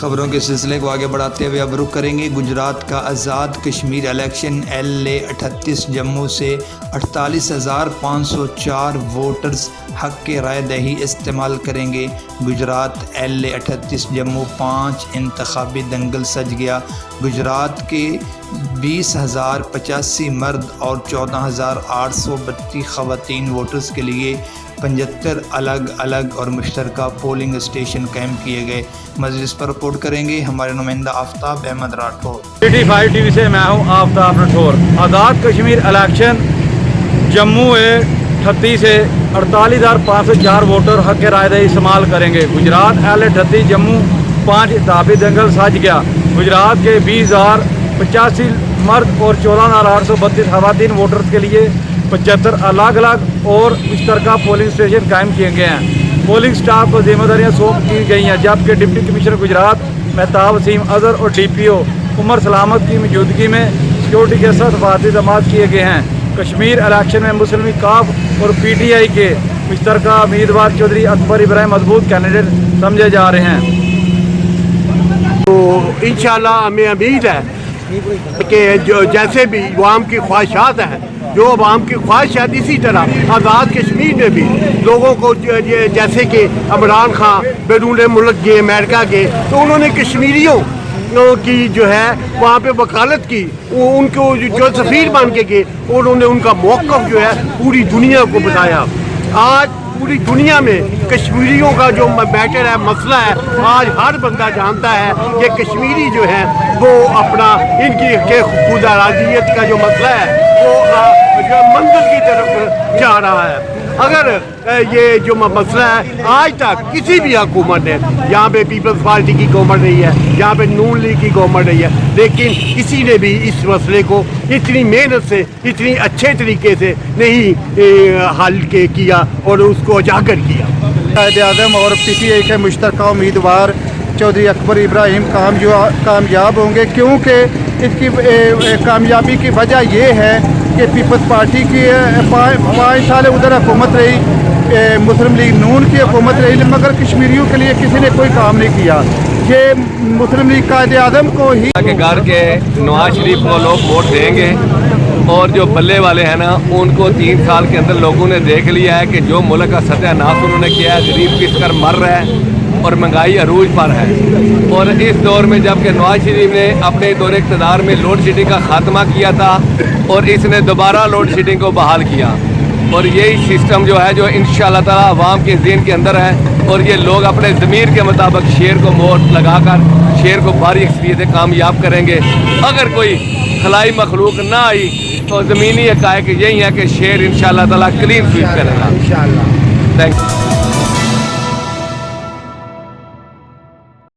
خبروں کے سلسلے کو آگے بڑھاتے ہوئے اب رخ کریں گے گجرات کا آزاد کشمیر الیکشن LA-38 جموں سے 48,504 ووٹرز حق کے رائے دہی استعمال کریں گے۔ گجرات LA-38 جموں 5 انتخابی دنگل سج گیا۔ گجرات کے 20,085 مرد اور 14,832 خواتین ووٹرز کے لیے 75 الگ الگ اور مشترکہ پولنگ اسٹیشن قائم کیے گئے۔ مزید اس پر رپورٹ کریں گے ہمارے نمائندہ آفتاب احمد راٹھور۔ CT5 TV سے میں ہوں آفتاب راٹھور۔ آزاد کشمیر الیکشن جموں 38 سے 48,504 ووٹر حق رائے دہی استعمال کریں گے۔ گجرات LA-38 جموں 5 انتخابی دنگل سج گیا۔ گجرات کے 20,085 مرد اور 14,832 خواتین ووٹرز کے لیے 75 الگ الگ اور مشترکہ پولنگ اسٹیشن قائم کیے گئے ہیں۔ پولنگ سٹاف کو ذمہ داریاں سونپ کی گئی ہیں، جبکہ ڈپٹی کمشنر گجرات مہتاب وسیم اظہر اور DPO عمر سلامت کی موجودگی میں سیکورٹی کے ساتھ حفاظتی اقدامات کیے گئے ہیں۔ کشمیر الیکشن میں مسلم لیگ کاف اور PTI کے مشترکہ امیدوار چودھری اکبر ابراہیم مضبوط کینڈیڈیٹ سمجھے جا رہے ہیں۔ تو انشاءاللہ ہمیں امید ہے کہ جیسے بھی عوام کی خواہشات ہیں، جو عوام کی خواہشات اسی طرح آزاد کشمیر میں بھی لوگوں کو جیسے کہ عمران خان بیرون ملک گئے، امریکہ گئے، تو انہوں نے کشمیریوں کی جو ہے وہاں پہ وکالت کی، ان کو جو سفیر بن کے گئے، انہوں نے ان کا موقف جو ہے پوری دنیا کو بتایا۔ آج پوری دنیا میں کشمیریوں کا جو میٹر ہے، مسئلہ ہے، آج ہر بندہ جانتا ہے کہ کشمیری جو ہے وہ اپنا ان کی خود ارادیت کا جو مسئلہ ہے وہ منزل کی طرف جا رہا ہے۔ اگر یہ جو مسئلہ ہے آج تک کسی بھی حکومت نے، یہاں پہ پیپلز پارٹی کی گورنمنٹ رہی ہے، یہاں پہ نون لیگ کی گورنمنٹ رہی ہے، لیکن کسی نے بھی اس مسئلے کو اتنی محنت سے، اتنی اچھے طریقے سے نہیں حل کیا اور اس کو اجاگر کیا۔ قائد اعظم اور PTI کے مشترکہ امیدوار چودھری اکبر ابراہیم کامیاب ہوں گے، کیونکہ اس کی کامیابی کی وجہ یہ ہے کہ پیپلز پارٹی کی 5 سال ادھر حکومت رہی، مسلم لیگ نون کی حکومت رہی، مگر کشمیریوں کے لیے کسی نے کوئی کام نہیں کیا۔ یہ مسلم لیگ قائد اعظم کو ہی کہ گھر کے نواز شریف کو لوگ ووٹ دیں گے، اور جو بلے والے ہیں نا ان کو 3 سال کے اندر لوگوں نے دیکھ لیا ہے کہ جو ملک کا ستیہ ناش انہوں نے کیا ہے، غریب کس کر مر رہا ہے اور مہنگائی عروج پر ہے۔ اور اس دور میں جب کہ نواز شریف نے اپنے دور اقتدار میں لوڈ شیڈنگ کا خاتمہ کیا تھا اور اس نے دوبارہ لوڈ شیڈنگ کو بحال کیا، اور یہی سسٹم جو ہے جو انشاءاللہ تعالی عوام کے ذہن کے اندر ہے، اور یہ لوگ اپنے ضمیر کے مطابق شیر کو ووٹ لگا کر شیر کو بھاری اکثریت سے کامیاب کریں گے۔ اگر کوئی خلائی مخلوق نہ آئی تو زمینی حقائق یہی ہے کہ شیر انشاءاللہ تعالی کلین سویپ کرے گا۔ انشاءاللہ۔ Thank you.